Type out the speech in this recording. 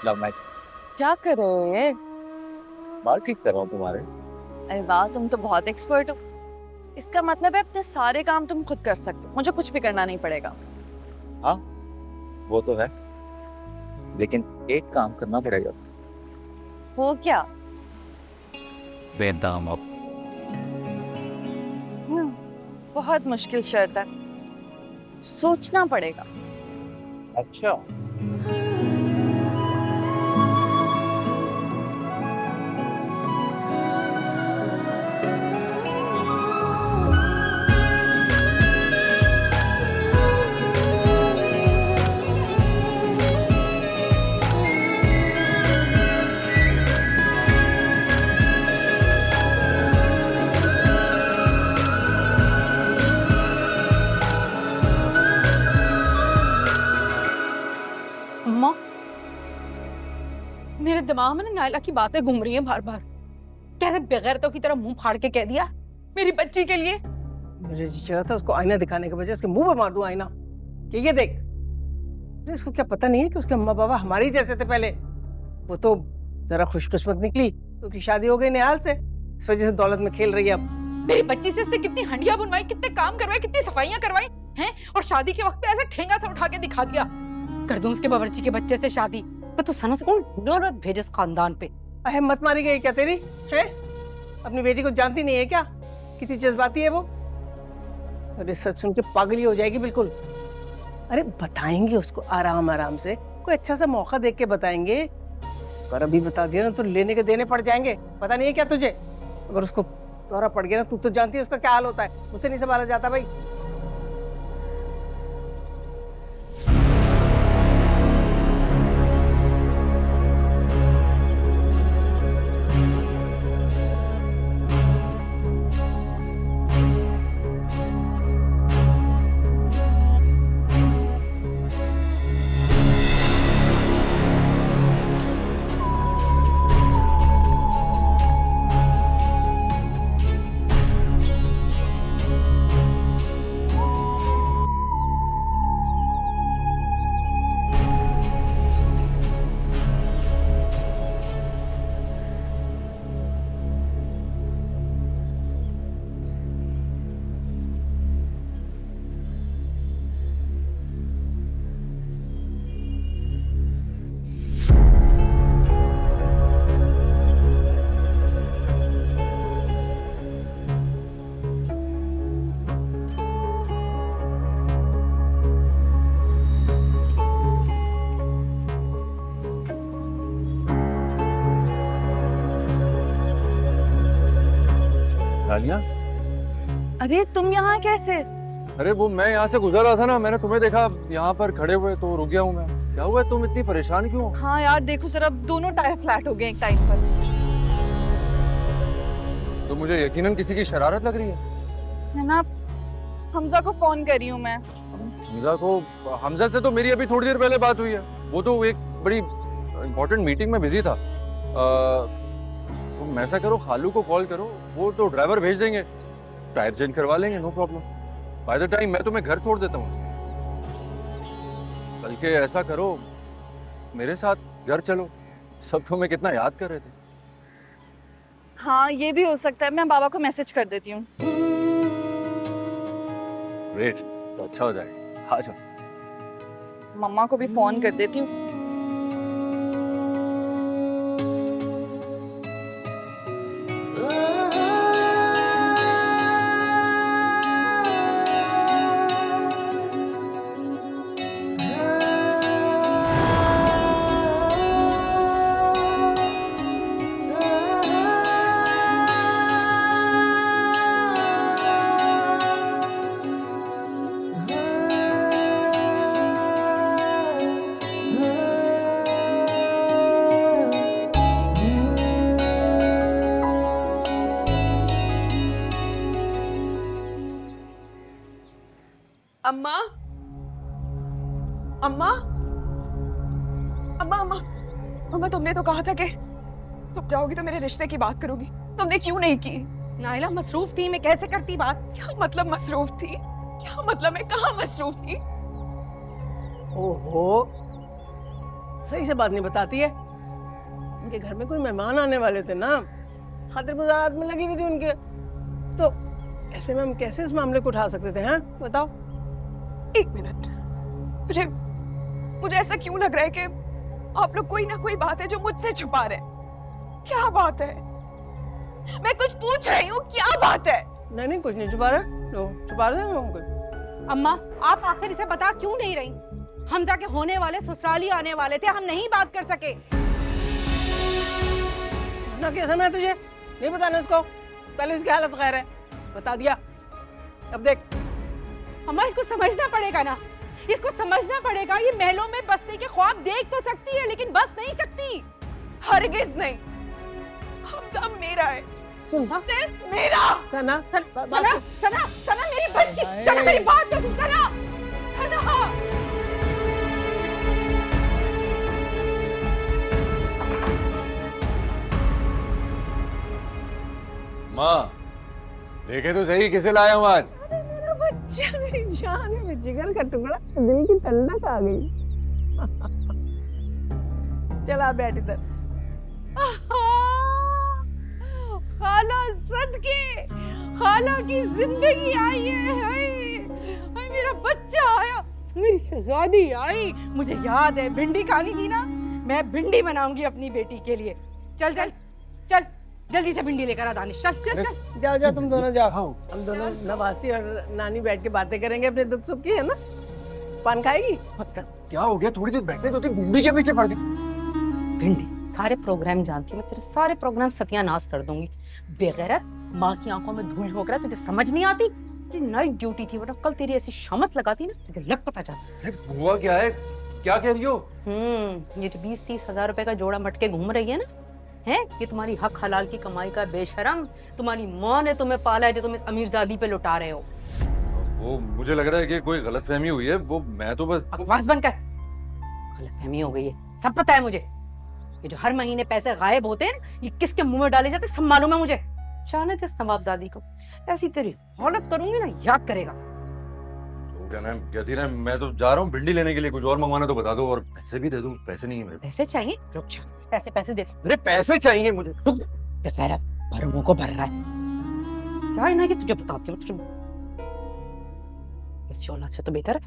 Love match. क्या कर रहे हो ये? बाल ठीक कर रहा हूँ तुम्हारे। अरे वाह, तुम तो बहुत एक्सपर्ट हो। इसका मतलब है अपने सारे काम तुम खुद कर सकते हो, मुझे कुछ भी करना नहीं पड़ेगा। हाँ वो तो है, लेकिन एक काम करना पड़ेगा। वो क्या? बेदाम अब। बहुत मुश्किल शर्त है, सोचना पड़ेगा। अच्छा अम्मा, मेरे दिमाग में ना नायला की बातें घूम रही हैं बार बार। कैसे बेगैरतों की तरह मुंह फाड़ के कह दिया मेरी बच्ची के लिए। मुझे जी चाह था उसको आईना दिखाने के बजाय उसके मुंह पे मार दूं आईना कि ये देख। अरे इसको क्या पता नहीं है कि उसके अम्मा पापा हमारे ही जैसे थे पहले। वो तो जरा खुशकिस्मत निकली तो उसकी शादी हो गई निहाल से, इस वजह से दौलत में खेल रही है अब। मेरी बच्ची से इसने कितनी हंडिया बुनवाई, कितने काम करवाए, कितनी सफाइयां करवाई हैं, और शादी के वक्त पे ऐसे ठेंगा से उठा के दिखा दिया कर दूं उसके बावर्ची के बच्चे से शादी। पर तू सना से कौन नौरत भेजे इस खानदान पे। अहे मत मारी गई क्या तेरी है? अपनी बेटी को जानती नहीं है क्या कितनी जज्बाती है वो? अरे सच सुन के पागल ही हो जाएगी बिल्कुल। अरे बताएंगे उसको आराम आराम से, कोई अच्छा सा मौका देख के बताएंगे। अगर अभी बता दिया ना तो लेने के देने पड़ जाएंगे। पता नहीं है क्या तुझे? अगर उसको दौरा पड़ गया ना, तू तो जानती है उसका क्या हाल होता है, मुझसे नहीं संभाला जाता भाई। डालिया, अरे तुम यहाँ कैसे? अरे वो मैं यहाँ से गुजर रहा था ना, मैंने तुम्हें देखा यहाँ पर खड़े हुए तो रुक गया हूँ मैं। क्या हुआ है, तुम इतनी परेशान क्यों हो? हाँ यार देखो जरा, दोनों टायर फ्लैट हो गए एक टाइम पर। तो मुझे यकीनन किसी की शरारत लग रही है। है ना, हमजा को फोन कर रही हूँ मैं। हमजा को? हमजा से तो मेरी अभी थोड़ी देर पहले बात हुई है, वो तो एक बड़ी इंपॉर्टेंट मीटिंग में बिजी था। तुम ऐसा करो, खालू को कॉल करो, वो तो ड्राइवर भेज देंगे, टायर चेंज करवा लेंगे, no problem. By the time मैं तुम्हें घर छोड़ देता हूँ। बल्कि ऐसा करो, मेरे साथ घर चलो, सब तुम्हें कितना याद कर रहे थे। हाँ ये भी हो सकता है, मैं बाबा को मैसेज कर देती हूँ। ग्रेट, तो अच्छा हो जाएगा, आ जाओ। मम्मा को भी फोन कर देती हूँ। अम्मा, अम्मा, अम्मा, अम्मा, अम्मा, तुमने तो कहा था कि तुम जाओगी तो मेरे रिश्ते की बात करोगी, तुमने क्यों नहीं की? नाइला मसरूफ थी, मैं कैसे करती बात? क्या मतलब मसरूफ थी? क्या मतलब, मैं कहाँ मसरूफ थी? ओहो, सही से बात नहीं बताती है। उनके घर में कोई मेहमान आने वाले थे ना, खातिर गुजारात में लगी हुई थी उनके, तो ऐसे में हम कैसे इस मामले को उठा सकते थे? हैं बताओ। एक मिनट, मुझे ऐसा क्यों लग रहा है कि आप लोग कोई ना कोई बात है जो मुझसे छुपा रहे हैं। क्या बात है? मैं कुछ पूछ रही हूँ, क्या बात है? नहीं कुछ नहीं छुपा रहे, लो छुपा रहे हैं हम कुछ। अम्मा आप आखिर इसे बता क्यों नहीं रही? हमजा के होने वाले ससुराली आने वाले थे, हम नहीं बात कर सके। ना क्या था मैं तुझे नहीं बताना उसको, पहले इसकी हालत खैर है, बता दिया। अब देख अम्मा इसको समझना पड़ेगा ना, इसको समझना पड़ेगा। ये महलों में बसने के ख्वाब देख तो सकती है लेकिन बस नहीं सकती। हरगिज नहीं, हम सब मेरा है, सुन सिर्फ मेरा। सना सना सना सना मेरी बच्ची, सना मेरी बात तो सुन। सना सना माँ देखे तो सही किसे लाया हूँ आज। अरे मेरा बच्चा, मेरी जान, मेरे जिगर का टुकड़ा, दिल की ठंडक आ गई। चला बैठ इधर। खाला सदके, खाला की जिंदगी आई है। हाय मेरा बच्चा आया, मेरी शहजादी आई। मुझे याद है भिंडी खानी थी ना, मैं भिंडी बनाऊंगी अपनी बेटी के लिए। चल चल चल जल्दी से भिंडी लेकर आ दानिश, चल चल चल। जाओ जाओ तुम दोनों जाओ, हम दोनों नवासी और नानी बैठ के बातें करेंगे अपने दुख सुख की, है ना? पान खाएगी? क्या हो गया, थोड़ी देर बैठते तो भिंडी के पीछे पड़ गई। भिंडी सारे प्रोग्राम जानती हूँ मैं, तेरे सारे प्रोग्राम सत्यानाश कर दूंगी। बेगैरत, माँ की आंखों में धूल झोंक रहा है, तुझे समझ नहीं आती? तेरी नाइट ड्यूटी थी, वरना कल तेरी ऐसी शामत लगाती ना, तुझे लग पता चलता। अरे बुआ क्या है, क्या कह रही हो? ये जो 20-30 हजार रुपए का जोड़ा मटके घूम रही है ना, है ये तुम्हारी हक हलाल की कमाई का बेशरम। तुम्हारी माँ ने तुम्हें पाला है जो तुम इस अमीरजादी पे लुटा रहे हो। वो मुझे लग रहा है कि कोई गलतफहमी हुई है, वो मैं तो बस। बकवास बंद कर, गलतफहमी हो गई है, सब पता है मुझे। ये जो हर महीने पैसे गायब होते हैं, ये किसके मुंह में डाले जाते हैं, सब मालूम है मुझे। जाने थे इस नवाबजादी को, ऐसी तेरी हालत करूंगी ना, याद करेगा। तो क्या नाम कहती ना, मैं तो जा रहा हूँ भिंडी लेने के लिए, कुछ और मंगवाना तो बता दो, और पैसे भी दे दो। पैसे नहीं है मेरे पैसे चाहिए? रुक जा, पैसे पैसे दे दो। अरे पैसे चाहिए मुझे। बेगैरत, भरों को भर रहा है। क्या है ना कि तुझे बताती हूँ, तुझे इस औलाद से तो बेहतर है